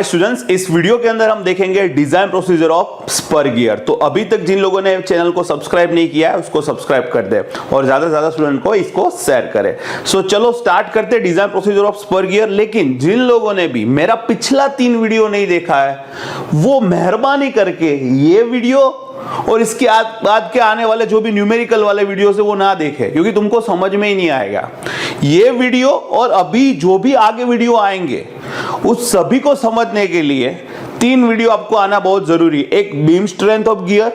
Students, इस video के अंदर हम देखेंगे design procedure of spur gear. तो अभी तक जिन लोगों ने चैनल को सब्सक्राइब नहीं किया है उसको सब्सक्राइब कर दे और ज्यादा से ज्यादा स्टूडेंट को इसको शेयर करें। सो चलो स्टार्ट करते हैं design procedure of spur gear. लेकिन जिन लोगों ने भी मेरा पिछला 3 वीडियो नहीं देखा है वो मेहरबानी करके ये वीडियो और इसके बाद के आने वाले जो भी न्यूमेरिकल वाले वीडियो है वो ना देखे, क्योंकि तुमको समझ में ही नहीं आएगा। ये वीडियो और अभी जो भी आगे वीडियो आएंगे उस सभी को समझने के लिए 3 वीडियो आपको आना बहुत जरूरी है। एक beam strength of gear,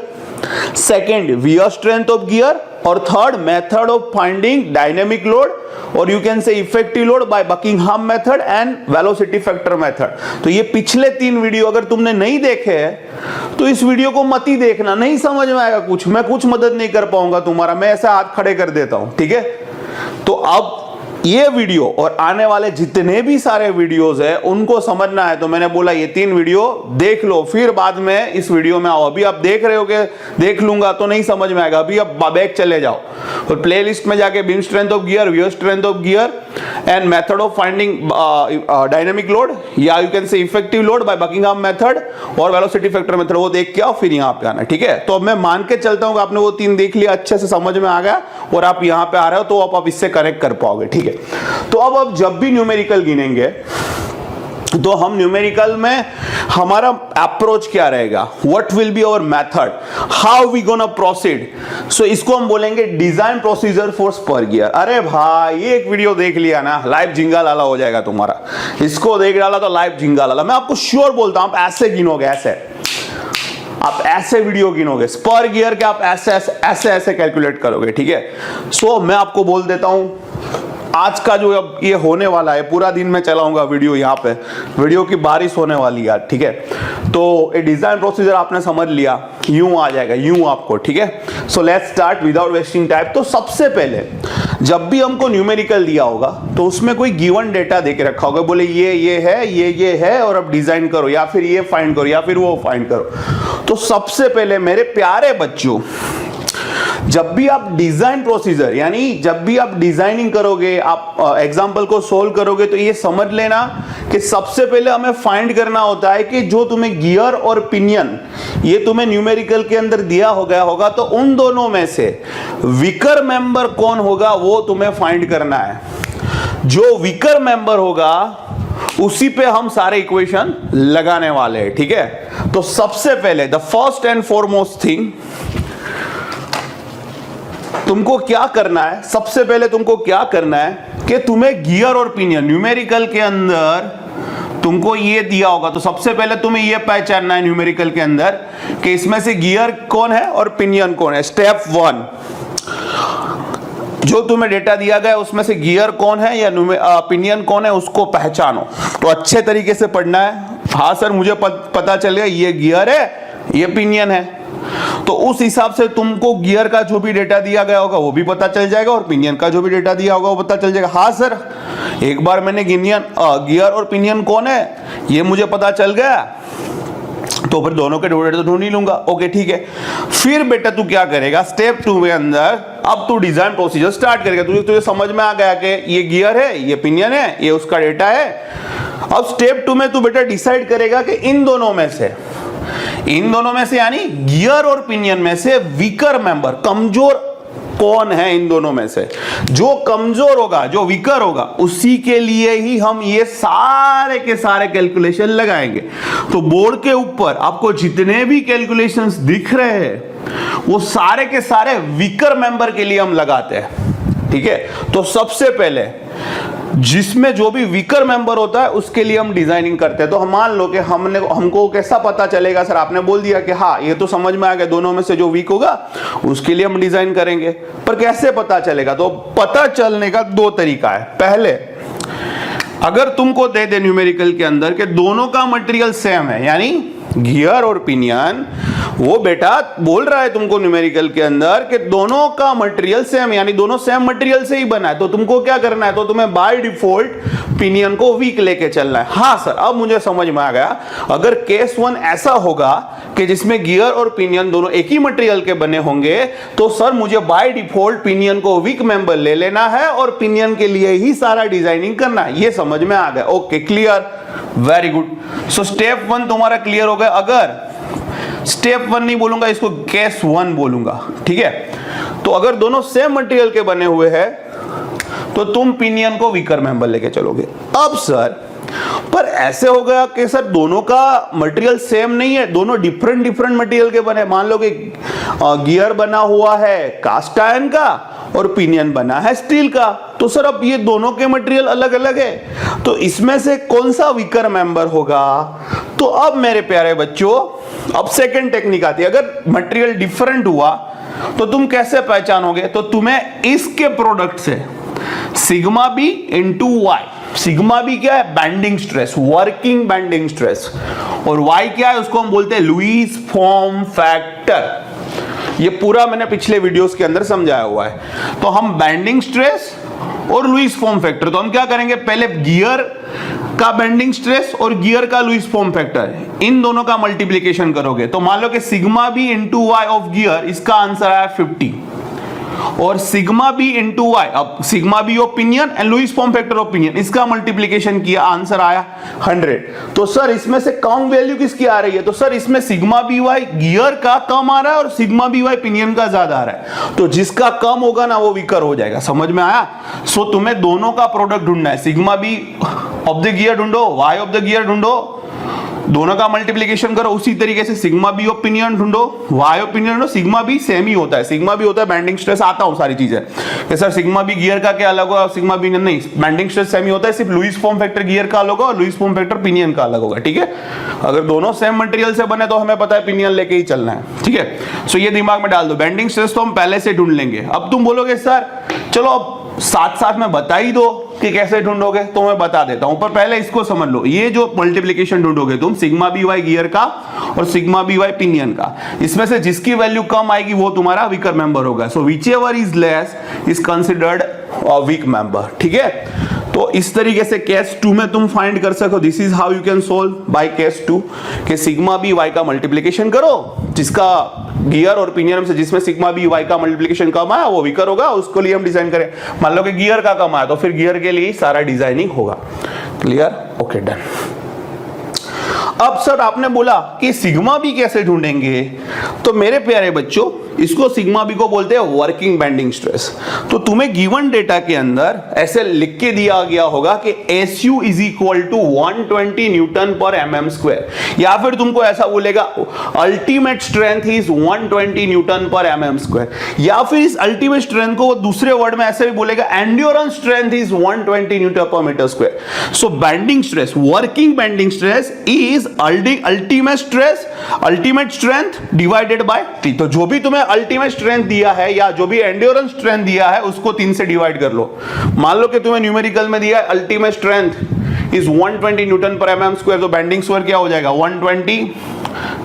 second wear strength of gear और third method of finding dynamic load और you can say effective load by Buckingham method and velocity factor method. तो ये पिछले 3 वीडियो अगर तुमने नहीं देखे हैं तो इस वीडियो को मत ही देखना, नहीं समझ में आएगा कुछ, मैं कुछ मदद नहीं कर पाऊंगा तुम्हारा, मैं ऐसे हाथ खड़े कर देता हूं, ठीक है। तो अब ये वीडियो और आने वाले जितने भी सारे वीडियोस है उनको समझना है, तो मैंने बोला ये 3 वीडियो देख लो, फिर बाद में इस वीडियो में आओ। अभी आप देख रहे हो कि देख लूंगा तो नहीं समझ में आएगा, अभी आप बैक चले जाओ और प्लेलिस्ट में जाके beam strength of gear, wear strength of gear and method of finding dynamic load या you can say effective load by Buckingham method और वेलोसिटी फैक्टर मेथड, वो देख के आओ फिर यहाँ पे आना, ठीक है। तो अब मैं मान के चलता हूँ कि आपने वो 3 देख लिया, अच्छे से समझ में आ गया और आप यहाँ पे आ रहे हो तो आप इससे कनेक्ट कर पाओगे, ठीक है। तो अब जब भी न्यूमेरिकल गिनेंगे तो हम न्यूमेरिकल में हमारा अप्रोच क्या रहेगा, what will be our method, how we gonna proceed. So इसको हम बोलेंगे design procedure for spur gear. अरे भाई एक वीडियो देख लिया ना, लाइव झिंगा लाला हो जाएगा तुम्हारा, इसको देख डाला तो लाइव झिंगा लाला। मैं आपको श्योर बोलता हूं आप ऐसे गिनोगे, आप ऐसे वीडियो गिनोगे स्पर गियर के, आप ऐसे कैलकुलेट करोगे, ठीक है। सो मैं आपको बोल देता हूं आज का जो अब ये होने वाला है, पूरा दिन मैं चलाऊंगा वीडियो, यहाँ पे वीडियो की बारिश होने वाली है, ठीक है। तो ये डिजाइन प्रोसीजर आपने समझ लिया, यूं आ जाएगा यूं आपको, ठीक है। So let's start without wasting time. तो सबसे पहले जब भी हमको न्यूमेरिकल दिया होगा तो उसमें कोई गिवन डेटा दे के रखा होगा, बोले ये है और अब डिजाइन करो या फिर ये फाइंड करो या फिर वो फाइंड करो। तो सबसे पहले मेरे प्यारे बच्चों, जब भी आप डिजाइन प्रोसीजर यानी जब भी आप डिजाइनिंग करोगे, आप एग्जांपल को सोल्व करोगे, तो ये समझ लेना कि सबसे पहले हमें फाइंड करना होता है कि जो तुम्हें गियर और पिनियन ये तुम्हें न्यूमेरिकल के अंदर दिया हो गया होगा, तो उन दोनों में से वीकर मेंबर कौन होगा वो तुम्हें फाइंड करना है। जो वीकर मेंबर होगा उसी पे हम सारे इक्वेशन लगाने वाले हैं, ठीक है। तो सबसे पहले the first and foremost thing तुमको क्या करना है, सबसे पहले तुमको क्या करना है कि तुम्हें गियर और पिनियन न्यूमेरिकल के अंदर तुमको ये दिया होगा, तो सबसे पहले तुम्हें ये पहचानना है न्यूमेरिकल के अंदर कि इसमें से गियर कौन है और पिनियन कौन है। स्टेप 1, जो तुम्हें डेटा दिया गया उसमें से गियर कौन है या पिनियन कौन है उसको पहचानो। तो अच्छे तरीके से पढ़ना है। हाँ सर मुझे पता चल गया ये गियर है ये पिनियन है, तो उस हिसाब से तुमको गियर का जो भी डेटा दिया गया होगा वो भी पता चल जाएगा और पिनियन का जो भी डेटा दिया होगा वो पता चल जाएगा। हाँ सर एक बार मैंने गियर और पिनियन कौन है ये मुझे पता चल गया, तो फिर दोनों के डेटा तो ढूंढ ही लूंगा। ओके ठीक है, फिर बेटा तू क्या करेगा, स्टेप 2 में अंदर अब तू डिजाइन प्रोसीजर स्टार्ट करेगा। तुझे समझ में आ गया कि ये गियर है ये पिनियन है ये उसका डेटा है। अब स्टेप 2 में तू बेटा डिसाइड करेगा कि इन दोनों में से यानी गियर और पिनियन में से वीकर मेंबर कमजोर कौन है। इन दोनों में से जो कमजोर होगा जो वीकर होगा उसी के लिए ही हम ये सारे के सारे कैलकुलेशन लगाएंगे। तो बोर्ड के ऊपर आपको जितने भी कैलकुलेशंस दिख रहे हैं वो सारे के सारे वीकर मेंबर के लिए हम लगाते हैं, ठीक है। तो सबसे पहले जिसमें जो भी वीकर मेंबर होता है उसके लिए हम डिजाइनिंग करते हैं। तो हम मान लो कि हमको कैसा पता चलेगा, सर आपने बोल दिया कि हाँ ये तो समझ में आ गया दोनों में से जो वीक होगा उसके लिए हम डिजाइन करेंगे, पर कैसे पता चलेगा। तो पता चलने का 2 तरीका है। पहले अगर तुमको दे दे न्यूमेरिकल के अंदर कि दोनों का मटेरियल सेम है, यानी गियर और पिनियन, वो बेटा बोल रहा है तुमको न्यूमेरिकल के अंदर कि दोनों का मटेरियल सेम यानी दोनों सेम मटेरियल से ही बना है, तो तुमको क्या करना है, तो तुम्हें बाय डिफॉल्ट पिनियन को वीक लेके चलना है। हाँ सर अब मुझे समझ में आ गया, अगर केस 1 ऐसा होगा कि जिसमें गियर और पिनियन दोनों एक ही मटेरियल के बने होंगे, तो सर मुझे बाय डिफॉल्ट पिनियन को वीक मेंबर ले लेना है और पिनियन के लिए ही सारा डिजाइनिंग करना है। ये समझ में आ गया, okay clear. Very good. So step 1 तुम्हारा क्लियर हो गया। अगर स्टेप 1 नहीं बोलूंगा, इसको केस 1 बोलूंगा, ठीक है। तो अगर दोनों सेम मटेरियल के बने हुए हैं तो तुम पिनियन को वीकर मेंबर लेके चलोगे। अब सर पर ऐसे हो गया कि सर दोनों का मटेरियल सेम नहीं है, दोनों डिफरेंट डिफरेंट मटेरियल के बने। मान लो कि गियर बना हुआ है कास्ट आयरन का और पिनियन बना है स्टील का, तो सर अब ये दोनों के मटेरियल अलग अलग है, तो इसमें से कौन सा वीकर मेंबर होगा? तो अब मेरे प्यारे बच्चों, अब सेकंड टेक्निक आती है। अगर मटेरियल डिफरेंट हुआ तो तुम कैसे पहचानोगे? तो तुम्हें इसके प्रोडक्ट से sigma B into Y, sigma B क्या है? Bending stress, working bending stress, और वाई क्या है? उसको हम बोलते हैं लुईस फॉर्म फैक्टर। ये पूरा मैंने पिछले वीडियोस के अंदर समझाया हुआ है। तो हम बैंडिंग स्ट्रेस और लुईस फॉर्म फैक्टर, तो हम क्या करेंगे? पहले गियर का बेंडिंग स्ट्रेस और गियर का लुईस फॉर्म फैक्टर, इन दोनों का मल्टीप्लिकेशन करोगे तो मान लो कि sigma B into Y of gear, इसका आंसर आया 50, और सिग्मा बी इंटू वाई, अब sigma B of pinion and Lewis form factor of pinion, इसका मल्टीप्लिकेशन किया, आंसर आया 100। तो सर इसमें से कम वैल्यू किसकी आ रही है? तो सर इसमें सिग्मा बी वाई गियर का कम आ रहा है और सिग्मा बी वाई पिनियन का ज्यादा आ रहा है, तो जिसका कम होगा ना वो वीकर हो जाएगा। समझ में आया? सो तुम्हें दोनों का प्रोडक्ट ढूंढना है, sigma B of the gear ढूंढो, वाई ऑफ द गियर ढूंढो, दोनों का मल्टीप्लिकेशन करो। उसी तरीके से सिग्मा बी ऑफ पिनियन ढूंढो, वाई ऑफ पिनियन ढूंढो। सिग्मा बी सेम ही होता है, सिग्मा बी होता है बैंडिंग स्ट्रेस, आता हूं सारी चीजें कि सर सिग्मा बी गियर का क्या अलग होगा, सिग्मा बी नहीं, बैंडिंग स्ट्रेस सेम ही होता है, सिर्फ लुईस फॉर्म फैक्टर गियर का अलग होगा और लुईस फॉर्म फैक्टर पिनियन का अलग होगा, ठीक है। अगर दोनों सेम मटेरियल से बने तो हमें पता है पिनियन लेके ही चलना है, ठीक है। सो ये दिमाग में डाल दो, बैंडिंग स्ट्रेस तो हम पहले से ढूंढ लेंगे। अब तुम बोलोगे सर चलो अब साथ साथ में बता ही दो कि कैसे ढूंढोगे, तो मैं बता देता हूं, पर पहले इसको समझ लो। ये जो मल्टीप्लिकेशन ढूंढोगे तुम, सिग्मा बी वाई गियर का और सिग्मा बी वाई पिनियन का, इसमें से जिसकी वैल्यू कम आएगी वो तुम्हारा वीकर मेंबर होगा। So whichever is less is considered a weak member, ठीक है। तो इस तरीके से केस 2 में तुम फाइंड कर सको। This is how you can solve by case 2 कि सिग्मा बी वाई का मल्टीप्लिकेशन करो, जिसका गियर और पिनियन से जिसमें सिग्मा बी वाई का मल्टीप्लिकेशन कम आया वो वीकर होगा, उसको लिए हम डिजाइन करें। मान लो कि गियर का कम आया तो फिर गियर के लिए सारा डिजाइनिंग होगा। क्लियर? Okay, done. अब सर आपने बोला कि सिग्मा बी कैसे ढूंढेंगे, तो मेरे प्यारे बच्चों इसको सिग्मा बी को बोलते हैं वर्किंग बैंडिंग स्ट्रेस। तो तुम्हें गिवन डेटा के अंदर ऐसे लिख के दिया गया होगा कि SU is equal to 120 newton per mm square, या फिर तुमको ऐसा बोलेगा ultimate strength is 120 newton per mm square, या फिर इस अल्टीमेट स्ट्रेंथ को दूसरे वर्ड में ऐसे भी बोलेगा endurance strength is 120 newton per metre square. So bending stress, working bending stress is ultimate strength divided by T। तो जो भी तुम्हें अल्टीमेट स्ट्रेंथ दिया है या जो भी एंड्योरेंस स्ट्रेंथ दिया है उसको 3 से डिवाइड कर लो। मान लो कि तुम्हें न्यूमेरिकल में दिया है ultimate strength is 120 newton per mm square, तो बैंडिंग स्क्वायर क्या हो जाएगा 120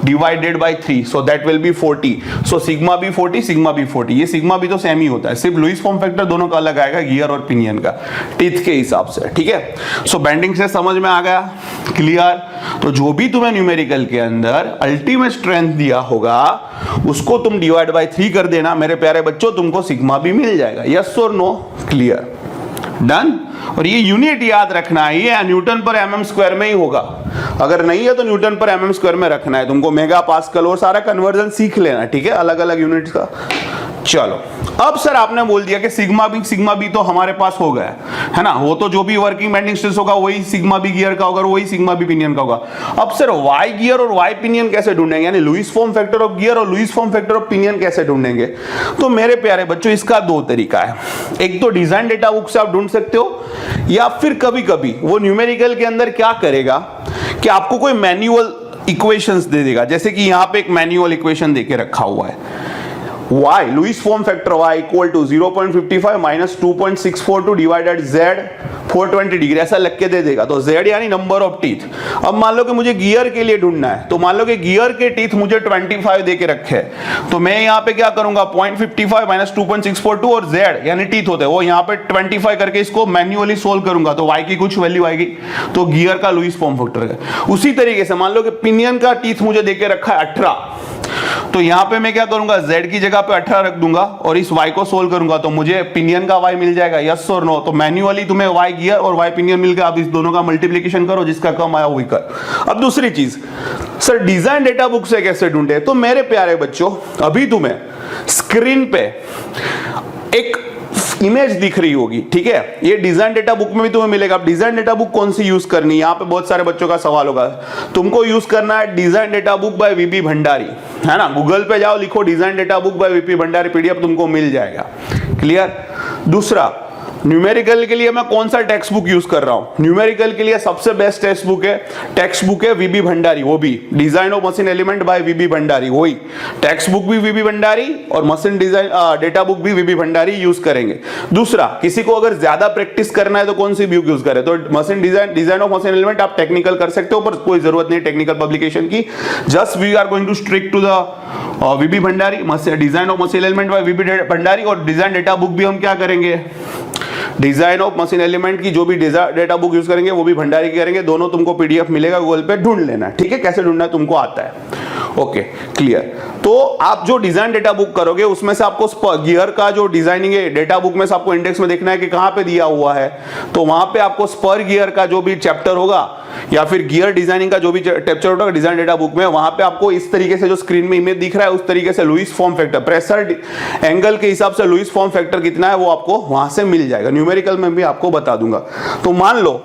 divided by 3, so that will be 40। So sigma b 40, sigma b 40, ये सिग्मा बी तो सेम ही होता है, सिर्फ लुईस फॉर्म फैक्टर दोनों का अलग आएगा, गियर और पिनियन का, टीथ के हिसाब से, ठीक है। सो बैंडिंग से समझ में आ गया? क्लियर? तो जो भी तुम्हें न्यूमेरिकल के अंदर अल्टीमेट स्ट्रेंथ दिया होगा उसको तुम डिवाइड बाय 3 कर देना मेरे प्यारे बच्चों, तुमको सिग्मा बी मिल जाएगा। यस और नो? क्लियर? डन। और ये यूनिट याद रखना है, ये न्यूटन पर mm स्क्वायर में ही होगा, अगर नहीं है तो न्यूटन पर mm स्क्वायर में रखना है तुमको, मेगा पास्कल और सारा कन्वर्जन सीख लेना, ठीक है, अलग अलग यूनिट्स का। चलो अब सर आपने बोल दिया कि सिग्मा बी तो हमारे पास हो गया है ना, वो तो जो भी वर्किंग बैंडिंग स्ट्रेस होगा वही सिग्मा बी गियर का होगा, वही सिग्मा बी पिनियन का होगा। अब सर वाई गियर और वाई पिनियन कैसे ढूंढेंगे, यानी Lewis form factor of gear और Lewis form factor of pinion कैसे ढूंढेंगे? तो मेरे प्यारे बच्चों इसका 2 तरीका है। एक तो डिजाइन डेटा बुक से आप ढूंढ सकते हो, या फिर कभी कभी वो न्यूमेरिकल के अंदर क्या करेगा कि आपको कोई मैन्युअल इक्वेशंस दे देगा, जैसे कि यहां पे एक मैन्युअल इक्वेशन देके रखा हुआ है, y Lewis form factor y equal to 0.55 minus 2.642 divided z 420 degree, ऐसा लिख के दे देगा। तो z यानी नंबर ऑफ टीथ। अब मान लो कि मुझे गियर के लिए ढूंढना है, तो मान लो कि गियर के टीथ मुझे 25 दे के रखे हैं, तो मैं यहाँ पे क्या करूंगा 0.55 माइनस 2.642 और z यानी टीथ होते हैं वो यहाँ पे 25 करके इसको मैन्युअली सोल्व करूंगा, तो y की कुछ वैल्यू आएगी, तो गियर का लुईस फॉर्म फैक्टर है। उसी तरीके से मान लो कि पिनियन का टीथ मुझे दे के रखा है 18, तो यहां पे मैं क्या करूंगा, z की जगह पे 18 रख दूंगा और इस y को सोल्व करूंगा तो मुझे पिनियन का y मिल जाएगा, यस और नो। तो मैन्युअली तुम्हें y गियर और y पिनियन मिल गया। अब इस दोनों का मल्टीप्लिकेशन करो, जिसका कम आया वही कर। अब दूसरी चीज, सर डिजाइन डेटा बुक से कैसे ढूंढे? तो मेरे प्यारे बच्चों, अभी तुम्हें स्क्रीन पे एक इमेज दिख रही होगी, ठीक है? ये डिजाइन डेटा बुक में भी तुम्हें मिलेगा। अब डिजाइन डेटा बुक कौन सी यूज करनी है, यहाँ पे बहुत सारे बच्चों का सवाल होगा। तुमको यूज करना है डिजाइन डेटा बुक बाय वीबी भंडारी, है ना? गूगल पे जाओ, लिखो design data book by VB Bhandari, PDF तुमको मिल जाएगा। क्लियर? दूसरा, न्यूमेरिकल के लिए मैं कौन सा टेक्स्ट बुक यूज कर रहा हूं? न्यूमेरिकल के लिए सबसे बेस्ट टेक्स्ट बुक है वीबी भंडारी, वो भी design of machine element by वीबी भंडारी। वही टेक्स्ट बुक भी वीबी भंडारी और मशीन डिजाइन डेटा बुक भी वीबी भंडारी यूज करेंगे। दूसरा, किसी को अगर ज्यादा प्रैक्टिस करना है तो कौन सी बुक यूज करें? तो machine design of machine element आप टेक्निकल कर सकते हो, पर कोई जरूरत नहीं टेक्निकल पब्लिकेशन की। Just we are going to stick to the V B Bhandari, design of machine element by वीबी भंडारी। और डिजाइन डेटा बुक भी हम क्या करेंगे, डिजाइन ऑफ मशीन एलिमेंट की जो भी डेटा बुक यूज करेंगे वो भी भंडारी की करेंगे। दोनों तुमको पीडीएफ मिलेगा, गूगल पे ढूंढ लेना, ठीक है? कैसे ढूंढना है तुमको आता है। Okay, clear. तो आप जो डिजाइन डेटा बुक करोगे उसमें से आपको गियर का जो डिजाइनिंग है डेटा बुक में से आपको इंडेक्स में देखना है कि कहां पे दिया हुआ है। तो वहां पे आपको स्पर गियर का जो भी चैप्टर होगा या फिर गियर डिजाइनिंग का जो भी चैप्टर होगा डिजाइन डेटा बुक में, वहां पे आपको इस तरीके से जो स्क्रीन में इमेज दिख रहा है उस तरीके से Lewis form factor, pressure angle के हिसाब से लुईस फॉर्म फैक्टर कितना है वो आपको वहां से मिल जाएगा। न्यूमेरिकल में भी आपको बता दूंगा। तो मान लो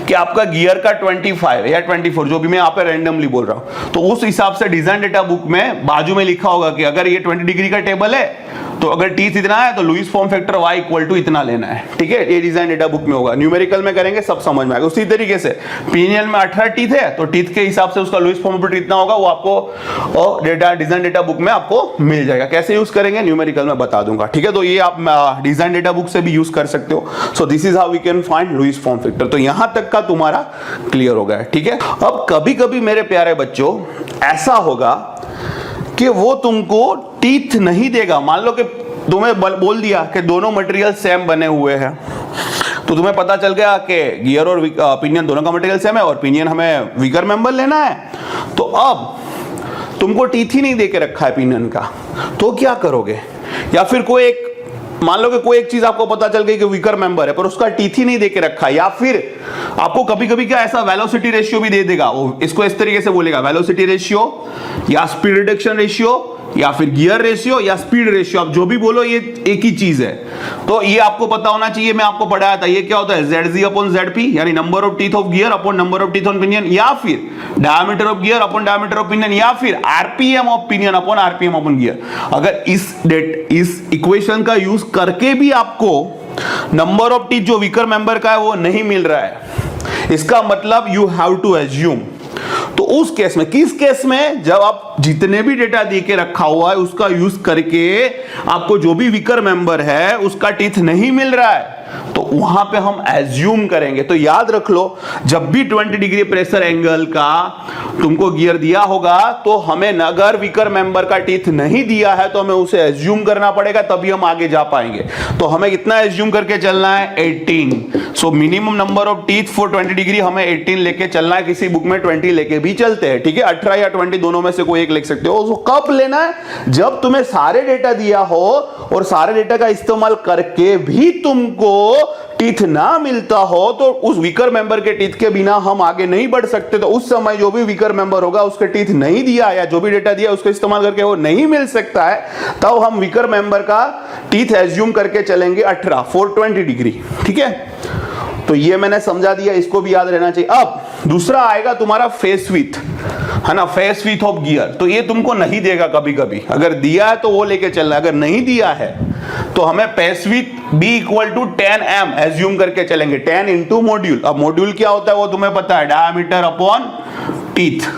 कि आपका गियर का 25 या 24, जो भी मैं यहाँ पे रैंडमली बोल रहा हूं, तो उस हिसाब से डिजाइन डेटा बुक में बाजू में लिखा होगा कि अगर ये 20 डिग्री का टेबल है तो अगर टीथ इतना है तो Lewis form factor y equal to इतना लेना है, ठीक है? ये डिजाइन डेटा बुक में होगा। न्यूमेरिकल में करेंगे सब समझ में आएगा। उसी तरीके से पिनियन में 18 टीथ है तो टीथ के हिसाब से उसका लुईस फॉर्म फैक्टर इतना होगा, वो आपको डिजाइन डेटा बुक में आपको मिल जाएगा। कैसे यूज करेंगे न्यूमेरिकल में बता दूंगा, ठीक है? तो ये आप डिजाइन डेटा बुक से भी यूज कर सकते हो। So this is how we can find Lewis form factor. तो यहां तक का तुम्हारा क्लियर हो गया, ठीक है? अब कभी कभी मेरे प्यारे बच्चों ऐसा होगा कि वो तुमको टीथ नहीं देगा। मान लो कि तुम्हें बोल दिया कि दोनों मटेरियल सेम बने हुए हैं, तो तुम्हें पता चल गया कि गियर और पिनियन दोनों का मटेरियल सेम है और पिनियन हमें वीकर मेंबर लेना है। तो अब तुमको टीथ ही नहीं देके रखा है पिनियन का, तो क्या करोगे? या फिर कोई एक, मान लो कि कोई एक चीज आपको पता चल गई कि वीकर मेंबर है पर उसका टीथ ही नहीं देके रखा है, या फिर आपको कभी कभी क्या ऐसा वेलोसिटी रेशियो भी दे देगा, वो इसको इस तरीके से बोलेगा वेलोसिटी रेशियो या स्पीड रिडक्शन रेशियो या फिर गियर रेशियो या स्पीड रेशियो, आप जो भी बोलो ये एक ही चीज है। तो ये आपको पता होना चाहिए, मैं आपको पढ़ाया था। ये क्या होता है, ZG अपॉन ZP, यानी number of teeth of gear upon number of teeth on pinion, या फिर diameter of gear upon diameter of pinion, या फिर RPM of pinion upon RPM upon gear. अगर इस इक्वेशन का यूज करके भी आपको नंबर ऑफ टीथ जो वीकर मेंबर का है वो नहीं मिल रहा है, इसका मतलब यू हैव टू एज्यूम। तो उस केस में, किस केस में, जब आप जितने भी डेटा दे के रखा हुआ है उसका यूज करके आपको जो भी वीकर मेंबर है उसका टीथ नहीं मिल रहा है, तो वहां पे हम एज्यूम करेंगे। तो याद रख लो, जब भी 20 डिग्री प्रेशर एंगल का तुमको गियर दिया होगा तो हमें अगर वीकर मेंबर का टीथ नहीं दिया है तो हमें उसे एज्यूम करना पड़ेगा, तभी हम आगे जा पाएंगे। तो हमें कितना एज्यूम करके चलना है, 18। So minimum number of teeth for 20 degree हमें 18 लेके चलना है। किसी बुक में 20 लेके भी चलते हैं, ठीक है? 18 या 20 दोनों में से कोई एक लिख सकते हो। तो कब लेना है, जब तुम्हें सारे डेटा दिया हो और सारे डेटा का इस्तेमाल करके भी तुमको टीथ ना मिलता हो, तो उस वीकर मेंबर के टीथ के बिना हम आगे नहीं बढ़ सकते। तो उस समय जो भी वीकर मेंबर होगा उसके टीथ नहीं दिया या जो भी डेटा दिया उसका इस्तेमाल करके वो नहीं मिल सकता है, तब हम वीकर मेंबर का टीथ एज्यूम करके चलेंगे 18 फॉर 20 डिग्री, ठीक है? तो ये मैंने समझा दिया, इसको भी याद रहना चाहिए। अब दूसरा आएगा तुम्हारा फेस विथ, है ना? Face width of gear. तो ये तुमको नहीं देगा कभी कभी, अगर दिया है तो वो लेके चलना, अगर नहीं दिया है तो हमें face with B equal to 10M assume करके चलेंगे, 10 इंटू मॉड्यूल। अब मॉड्यूल क्या होता है वो तुम्हें पता है, डायमीटर अपॉन टीथ,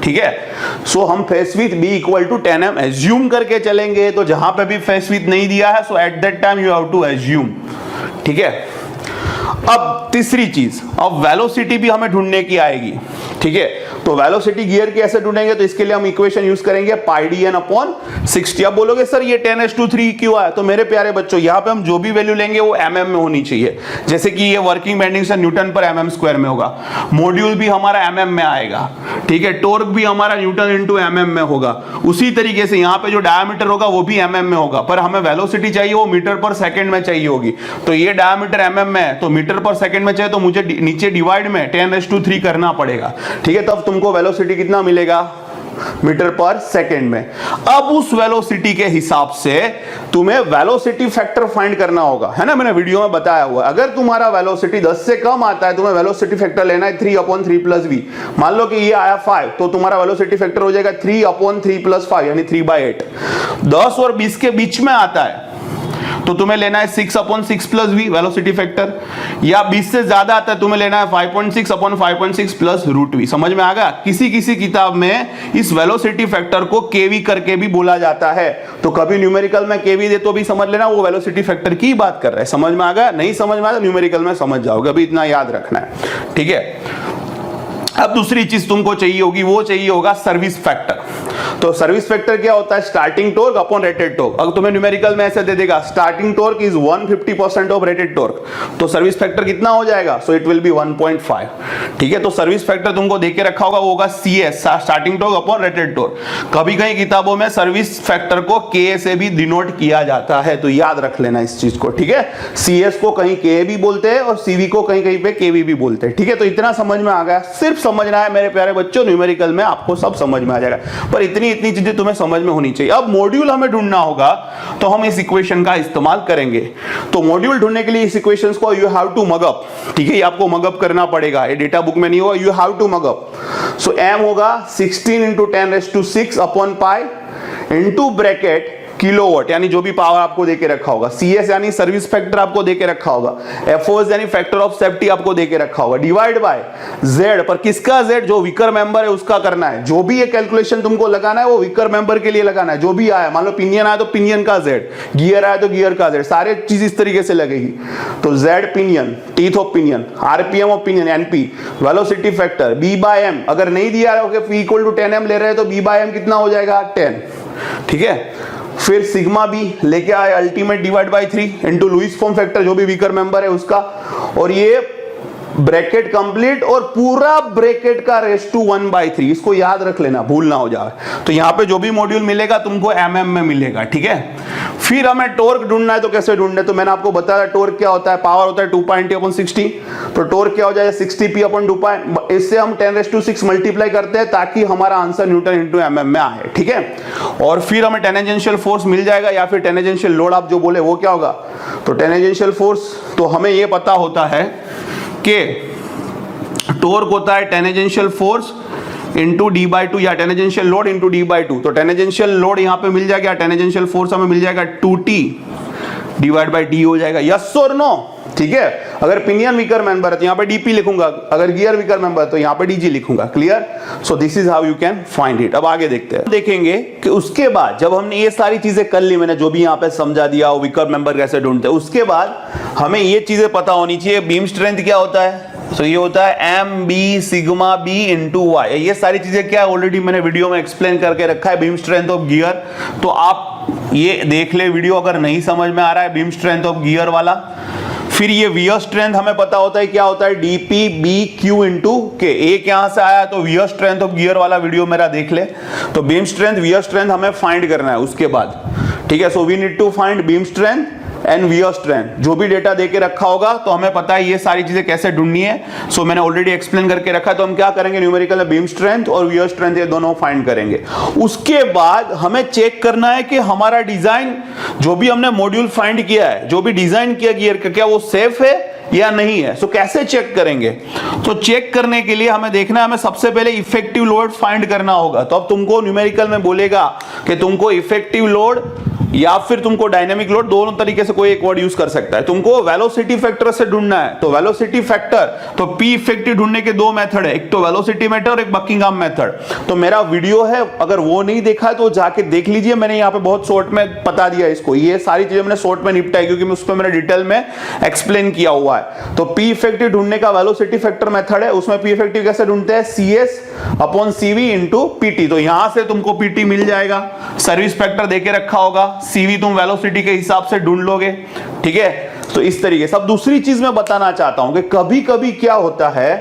ठीक है? सो हम face with B equal to 10M assume करके चलेंगे। तो जहां पे भी फेस विथ नहीं दिया है so at that time you have to assume, ठीक है? अब तीसरी चीज, अब वेलोसिटी भी हमें ढूंढने की आएगी, ठीक है। तो वेलोसिटी गियर की ऐसे ढूंढेंगे तो इसके लिए हम इक्वेशन यूज करेंगे पाई डी एन अपॉन 60। अब बोलोगे सर ये 10⁻³ क्यों आया? तो मेरे प्यारे बच्चों यहाँ पे हम जो भी वैल्यू लेंगे वो mm में होनी चाहिए। जैसे कि ये वर्किंग बेंडिंग से न्यूटन पर mm² में होगा, मॉड्यूल भी हमारा mm में आएगा, ठीक है, टॉर्क भी हमारा न्यूटन इंटू mm में होगा। उसी तरीके से यहाँ पे जो डायमीटर होगा वो भी mm में होगा, पर हमें वेलोसिटी चाहिए वो मीटर पर सेकंड में चाहिए होगी। तो ये डायमीटर mm में है तो मीटर पर सेकंड में चाहिए, तो मुझे नीचे डिवाइड में 10⁻³ करना पड़ेगा, ठीक है। तब तुमको वेलोसिटी कितना मिलेगा? मीटर पर सेकंड में। अब उस वेलोसिटी के हिसाब से तुम्हें वेलोसिटी फैक्टर फाइंड करना होगा, है ना, मैंने वीडियो में बताया हुआ। अगर तुम्हारा वेलोसिटी 10 से कम आता है, तुम्हें वेलोसिटी फैक्टर लेना है 3/3 + v। मान लो कि ये आया 5, तो तुम्हारा वेलोसिटी फैक्टर हो जाएगा 3/3 + 5 यानी 3/8। 10 और 20 के बीच में आता है तो तुम्हें लेना है 6/6 + v वेलोसिटी फैक्टर, या 20 से ज्यादा आता है तुम्हें लेना है 5.6/5.6 + √v। समझ में आ गया? किसी किसी किताब में इस वेलोसिटी फैक्टर को केवी करके भी बोला जाता है, तो कभी न्यूमेरिकल में केवी दे तो भी समझ लेना वो वेलोसिटी फैक्टर की बात कर रहा है। समझ में आ गया? नहीं समझ में आया तो न्यूमेरिकल में समझ जाओगे, अभी इतना याद रखना है, ठीक है। अब दूसरी चीज तुमको चाहिए होगी, वो चाहिए होगा सर्विस फैक्टर। तो सर्विस फैक्टर क्या होता है? Starting torque upon rated torque. अगर तुम्हें न्यूमेरिकल में ऐसे दे देगा starting torque is 150% of rated torque, तो सर्विस फैक्टर कितना हो जाएगा? सो इट विल बी 1.5, ठीक है। तो सर्विस फैक्टर तुमको देके रखा होगा वो होगा CS, starting torque upon rated torque. कभी कहीं किताबों में सर्विस फैक्टर को K से भी डिनोट किया जाता है, तो याद रख लेना इस चीज को, ठीक है। CS को कहीं K भी बोलते हैं और CV को कहीं कहीं पे KV भी बोलते हैं, ठीक है। तो इतना समझ में आ गया, सिर्फ समझना है मेरे प्यारे बच्चों, न्यूमेरिकल में आपको सब समझ में आ जाएगा, पर इतनी चीजें तुम्हें समझ में होनी चाहिए। अब मॉड्यूल हमें ढूंढना होगा तो हम इस इक्वेशन का इस्तेमाल करेंगे। तो मॉड्यूल ढूंढने के लिए इस इक्वेशंस को you have to mug up, ठीक है, ये आपको मग अप करना पड़ेगा, ये डेटा बुक में नहीं होगा, you have to mug up. So m होगा 16 × 10⁻6 upon pi into bracket kilowatt, यानी जो भी पावर आपको देके रखा होगा, CS यानी सर्विस फैक्टर आपको देके रखा होगा, FOS यानी फैक्टर ऑफ सेफ्टी आपको देके रखा होगा, डिवाइड बाय Z। पर किसका Z? जो वीकर मेंबर है उसका करना है। जो भी ये कैलकुलेशन तुमको लगाना है वो वीकर मेंबर के लिए लगाना है। जो भी आया, मान लो पिनियन आया तो पिनियन का Z, गियर आया तो गियर का Z, सारे चीज इस तरीके से लगेगी। तो Z pinion, teeth of pinion, RPM of pinion, NP, velocity factor B/m। अगर नहीं दिया है P = 10m ले रहे हैं तो B/m कितना हो जाएगा? 10, ठीक है। फिर सिग्मा बी लेके आए ultimate divide by 3 into Lewis form factor जो भी वीकर मेंबर है उसका, और ये ब्रैकेट कंप्लीट और पूरा ब्रैकेट का रेस टू 1/3। इसको याद रख लेना, भूल ना हो जाए। तो यहाँ पे जो भी मॉड्यूल मिलेगा तुमको mm में मिलेगा, ठीक है। फिर हमें टॉर्क ढूंढना है, तो कैसे ढूंढना है? तो मैंने आपको बताया टॉर्क क्या होता है, पावर होता है 2.T/60, तो टॉर्क क्या हो जाएगा 60P/2। इससे हम 10⁻6 मल्टीप्लाई करते हैं ताकि हमारा आंसर न्यूटन इंटू mm में आए, ठीक है। और फिर हमें टेंजेंशियल फोर्स मिल जाएगा, या फिर टेंजेंशियल लोड आप जो बोले वो क्या होगा। तो टेंजेंशियल फोर्स, तो हमें ये पता होता है कि टॉर्क होता है टेंजेंशियल फोर्स इंटू d/2 या टेंजेंशियल लोड इंटू d/2। तो टेंजेंशियल लोड यहाँ पे मिल जाएगा, टेंजेंशियल फोर्स हमें मिल जाएगा 2T डिवाइड बाय d हो जाएगा। यस और नो? ठीक है। अगर पिनियन वीकर मेंबर है तो यहाँ पे dp लिखूंगा, अगर गियर वीकर मेंबर है तो यहाँ पे dg लिखूंगा। Clear? So this is how you can find it. अब आगे देखते हैं, देखेंगे कि उसके बाद जब हमने ये सारी चीजें कर ली, मैंने जो भी यहाँ पे समझा दिया वीकर मेंबर कैसे ढूंढते हैं, उसके बाद हमें ये चीजें पता होनी चाहिए। बीम स्ट्रेंथ क्या होता है? तो ये होता है mb sigma b into y। ये सारी चीजें क्या ऑलरेडी मैंने वीडियो में एक्सप्लेन करके रखा है, बीम स्ट्रेंथ ऑफ गियर। तो आप ये देख ले वीडियो अगर नहीं समझ में आ रहा है बीम स्ट्रेंथ ऑफ गियर वाला। फिर ये वियर स्ट्रेंथ हमें पता होता है क्या होता है, dp bq इंटू के। एक यहां से आया तो वियर स्ट्रेंथ ऑफ गियर वाला वीडियो मेरा देख ले। तो बीम स्ट्रेंथ वियर स्ट्रेंथ हमें फाइंड करना है उसके बाद, ठीक है। So we need to find beam strength and wear strength. जो भी डेटा देके रखा होगा तो हमें पता है ये सारी चीजें कैसे ढूंढनी है। सो मैंने ऑलरेडी एक्सप्लेन करके रखा है। तो हम क्या करेंगे, न्यूमेरिकल में बीम स्ट्रेंथ और वियर स्ट्रेंथ ये दोनों फाइंड करेंगे। उसके बाद हमें चेक करना है कि हमारा डिजाइन, जो भी हमने मॉड्यूल फाइंड किया है, जो भी डिजाइन किया गियर का, क्या वो सेफ है या नहीं है। सो कैसे चेक करेंगे? तो चेक करने के लिए हमें देखना है, हमें सबसे पहले इफेक्टिव लोड फाइंड करना होगा। तो अब तुमको न्यूमेरिकल में बोलेगा कि तुमको इफेक्टिव लोड या फिर तुमको डायनेमिक लोड, दोनों तरीके से कोई एक वर्ड यूज कर सकता है। तुमको वेलोसिटी फैक्टर से ढूंढना है, तो वेलोसिटी फैक्टर, तो पी इफेक्टिव ढूंढने के दो मेथड है, एक तो वेलोसिटी मेथड और एक बकिंघम मेथड। तो मेरा वीडियो है, अगर वो नहीं देखा है तो जाके देख लीजिए, मैंने यहाँ पे बहुत शॉर्ट में बता दिया इसको, ये सारी चीजें मैंने शॉर्ट में निपटाई क्योंकि उस पर मैंने डिटेल में एक्सप्लेन किया हुआ है। तो पी इफेक्टिव ढूंढने का वेलोसिटी फैक्टर मेथड है, उसमें पी इफेक्टिव कैसे ढूंढते हैं, CS upon CV into PT। तो यहां से तुमको PT मिल जाएगा, सर्विस फैक्टर देके रखा होगा, CV तुम वेलोसिटी के हिसाब से ढूंढ लोगे, ठीक है। तो इस तरीके से। अब दूसरी चीज मैं बताना चाहता हूं कि कभी कभी क्या होता है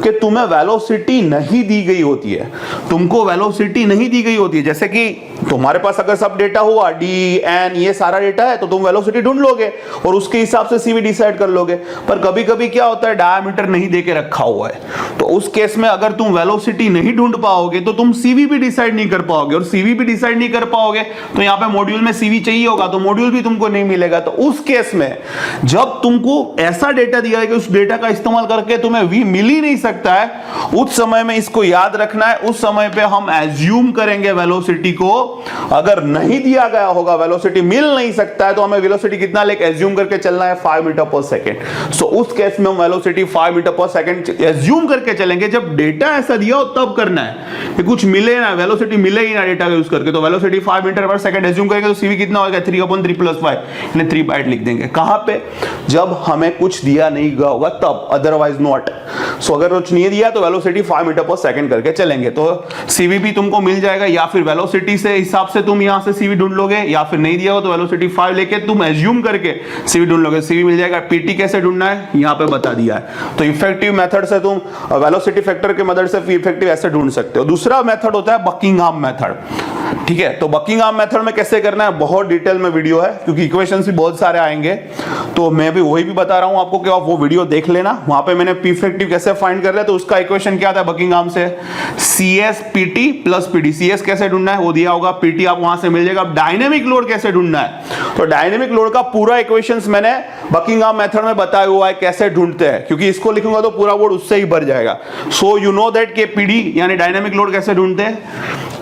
कि तुम्हें वेलोसिटी नहीं दी गई होती है, तुमको वेलोसिटी नहीं दी गई होती है, जैसे कि तुम्हारे पास अगर सब डेटा हुआ D N ये सारा डेटा है तो तुम वेलोसिटी ढूंढ लोगे और उसके हिसाब से CV डिसाइड कर लोगे। पर कभी कभी क्या होता है, डायमीटर नहीं देके रखा हुआ है, तो उस केस में अगर तुम वेलोसिटी नहीं ढूंढ पाओगे तो तुम CV भी डिसाइड नहीं कर पाओगे, और CV भी डिसाइड नहीं कर पाओगे तो यहाँ पे मॉड्यूल में CV चाहिए होगा, तो मॉड्यूल भी तुमको नहीं मिलेगा। तो उस केस में जब तुमको ऐसा डेटा दिया है कि उस डेटा का इस्तेमाल करके तुम्हें V मिल ही नहीं सकता है, उस समय में इसको याद रखना है, उस समय पे हम एज्यूम करेंगे वेलोसिटी को। अगर नहीं दिया गया होगा, वेलोसिटी मिल नहीं सकता है, तो हमें वेलोसिटी कितना लेके एज्यूम करके चलना है, 5 मीटर पर सेकंड। सो उस केस में हम वेलोसिटी 5 मीटर पर सेकंड एज्यूम करके चलेंगे। जब डेटा ऐसा दिया हो तब करना है कि कुछ मिले ना, वेलोसिटी मिले ही ना डेटा का यूज करके, तो वेलोसिटी 5 मीटर पर सेकंड एज्यूम करेंगे तो CV कितना होगा, 3/3+5, यानी 3 बाइट लिख देंगे। कहां पे, जब हमें कुछ दिया नहीं गया होगा तब, अदरवाइज नॉट। सो अगर कुछ नहीं दिया तो वेलोसिटी 5 मीटर पर सेकंड करके चलेंगे, तो CV भी तुमको मिल जाएगा, या फिर वेलोसिटी से हिसाब से तुम यहां से CV ढूंढ लोगे, या फिर नहीं दिया हो तो वेलोसिटी 5 लेके तुम एज्यूम करके CV ढूंढ लोगे, CV मिल जाएगा। PT कैसे ढूंढना है यहां पे बता दिया है। तो इफेक्टिव मेथड से तुम वेलोसिटी फैक्टर के मदद से इफेक्टिव ऐसे ढूंढ सकते हो। दूसरा मेथड होता है बकिंघम मेथड, ठीक है। तो बकिंघम मेथड में कैसे करना है, बहुत डिटेल में वीडियो है क्योंकि इक्वेशंस भी बहुत सारे आएंगे, तो मैं भी वही भी बता रहा हूं आपको कि आप वो वीडियो देख लेना। वहां पे मैंने पी इफेक्टिव कैसे फाइंड कर लिया, तो उसका इक्वेशन क्या था बकिंघम से, CS PT plus PD। CS कैसे ढूंढना है वो दिया होगा, PT आप वहां से मिल जाएगा। अब डायनेमिक लोड कैसे ढूंढना है, तो डायनेमिक लोड का पूरा इक्वेशंस मैंने बकिंघम मेथड में बताया हुआ है कैसे ढूंढते हैं, क्योंकि इसको लिखूंगा तो पूरा बोर्ड उससे ही भर जाएगा। सो यू नो दैट के PD यानी डायनेमिक लोड कैसे ढूंढते हैं,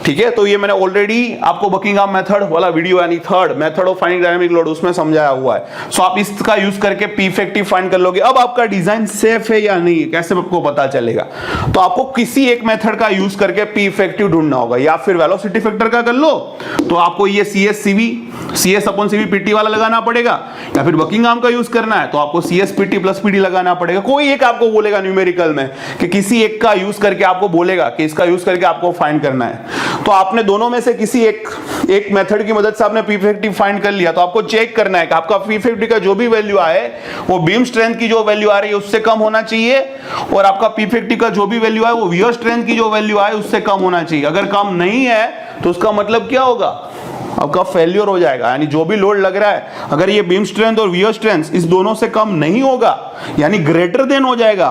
ठीक है। तो ये मैंने ऑलरेडी आपको बकिंघम मेथड वाला वीडियो यानी third method of finding dynamic load उसमें समझाया हुआ है। सो आप इसका यूज करके पी इफेक्टिव फाइंड कर लोगे। अब आपका डिजाइन सेफ है या नहीं कैसे आपको पता चलेगा, तो आपको किसी एक मेथड का यूज करके पी इफेक्टिव ढूंढना होगा, या फिर वेलोसिटी फैक्टर का कर लो तो आपको ये CS अपॉन CV PT वाला लगाना पड़ेगा, या फिर बकिंघम का यूज करना है तो आपको CS PT प्लस PD लगाना पड़ेगा। कोई एक आपको बोलेगा न्यूमेरिकल में कि किसी एक का यूज करके आपको बोलेगा कि इसका यूज करके आपको फाइंड करना है, तो आपने दोनों में से किसी एक मेथड की मदद से आपने पी इफेक्टिव फाइंड कर लिया, तो आपको चेक करना है कि आपका पी इफेक्टिव का जो भी वैल्यू आए वो बीम स्ट्रेंथ की जो वैल्यू आ रही है उससे कम होना चाहिए, और आपका पी इफेक्टिव का जो भी वैल्यू आए वो वियर स्ट्रेंथ की जो वैल्यू आए उससे कम होना चाहिए। अगर कम नहीं है तो उसका मतलब क्या होगा, आपका फेल्योर हो जाएगा। यानी जो भी लोड लग रहा है अगर ये बीम स्ट्रेंथ और वियर स्ट्रेंथ इस दोनों से कम नहीं होगा यानी ग्रेटर देन हो जाएगा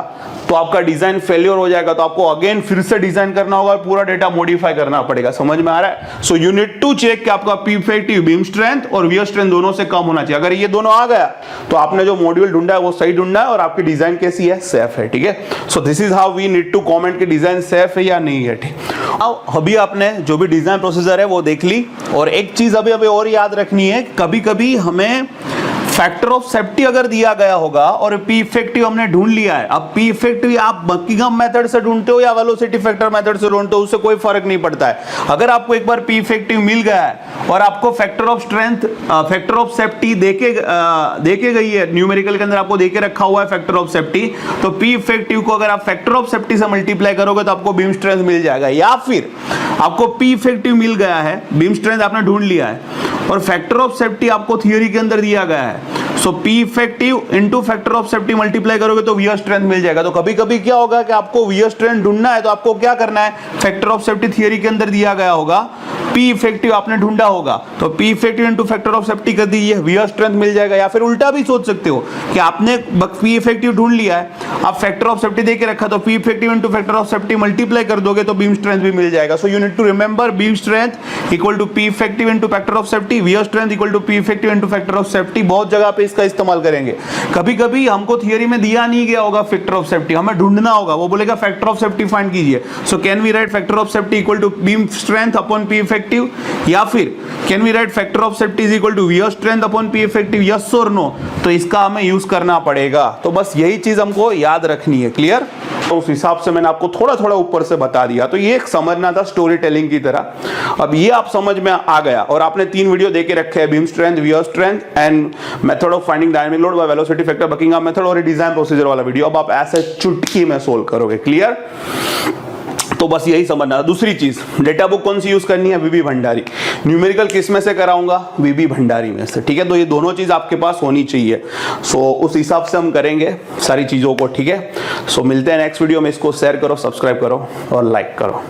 तो आपका डिजाइन फेल्योर हो जाएगा। तो आपको अगेन फिर से डिजाइन करना होगा और पूरा डेटा मॉडिफाई करना पड़ेगा। समझ में आ रहा है? So you need to check कि आपका पी इफेक्टिव बीम स्ट्रेंथ और वियर स्ट्रेंथ दोनों से कम होना चाहिए। अगर ये दोनों आ गया तो आपने जो मॉड्यूल ढूंढा है वो सही ढूंढा है और आपकी डिजाइन कैसी है, सेफ है। ठीक है, so this is how we need to comment कि डिजाइन सेफ है या नहीं है। ठीक, अभी आपने जो भी डिजाइन प्रोसीजर है वो देख ली, और एक चीज अभी और याद रखनी है, कभी कभी हमें फैक्टर ऑफ सेफ्टी अगर दिया गया होगा और पी इफेक्टिव हमने ढूंढ लिया है, अब पी इफेक्टिव आप बकिंघम मेथड से ढूंढते हो या वेलोसिटी फैक्टर मेथड से ढूंढते हो उससे कोई फर्क नहीं पड़ता है। अगर आपको एक बार पी इफेक्टिव मिल गया है और आपको factor of strength factor of safety देके गई है, न्यूमेरिकल के अंदर आपको देके रखा हुआ है फैक्टर ऑफ सेफ्टी, तो पी इफेक्टिव को अगर आप फैक्टर ऑफ सेफ्टी से मल्टीप्लाई करोगे तो आपको बीम स्ट्रेंथ मिल जाएगा। या फिर आपको पी इफेक्टिव मिल गया है, बीम स्ट्रेंथ आपने ढूंढ लिया है और फैक्टर ऑफ सेफ्टी आपको थियोरी के अंदर दिया गया है, so P effective into factor of safety multiply करोगे तो वियर स्ट्रेंथ मिल जाएगा। तो कभी कभी क्या होगा कि आपको वियर स्ट्रेंथ ढूंढना है तो आपको क्या करना है, फैक्टर ऑफ सेफ्टी थियोरी के अंदर दिया गया होगा, पी इफेक्टिव आपने ढूंढा होगा तो P effective into factor of safety कर दीजिए, वियर स्ट्रेंथ मिल जाएगा। या फिर उल्टा भी सोच सकते हो कि आपने पी इफेक्टिव ढूंढ लिया है, आप फैक्टर ऑफ सेफ्टी देके रखा तो P effective into factor of safety multiply कर दोगे तो बीम स्ट्रेंथ भी मिल जाएगा। So you need to remember beam strength equal to P effective into factor of safety, wear strength equal to P effective into factor of safety. बहुत जगह पे इसका इस्तेमाल करेंगे। कभी कभी हमको थियरी में दिया नहीं गया होगा फैक्टर ऑफ सेफ्टी, हमें ढूंढना होगा, वो बोलेगा फैक्टर ऑफ सेफ्टी फाइंड कीजिए। So can we write factor of safety equal to beam strength upon P effective effective, या फिर can we write factor of safety is equal to wear strength upon P effective, yes और no, तो इसका हमें use करना पड़ेगा। तो बस यही चीज हमको याद रखनी है, क्लियर। तो उस हिसाब से मैंने आपको थोड़ा थोड़ा ऊपर से बता दिया, तो ये एक समझना था स्टोरी टेलिंग की तरह। अब ये आप समझ में आ गया और आपने 3 वीडियो देके रखे हैं, beam strength, wear strength and method of finding dynamic load by velocity factor, Buckingham method और डिजाइन प्रोसीजर वाला वीडियो। अब आप ऐसे चुटकी में सोल्व करोगे, क्लियर। तो बस यही समझना। दूसरी चीज, डेटा बुक कौन सी यूज करनी है, वीबी भंडारी। न्यूमेरिकल किस में से कराऊंगा, वीबी भंडारी में से, ठीक है। तो ये दोनों चीज आपके पास होनी चाहिए। सो उस हिसाब से हम करेंगे सारी चीजों को, ठीक है। सो मिलते हैं नेक्स्ट वीडियो में। इसको शेयर करो, सब्सक्राइब करो और लाइक करो।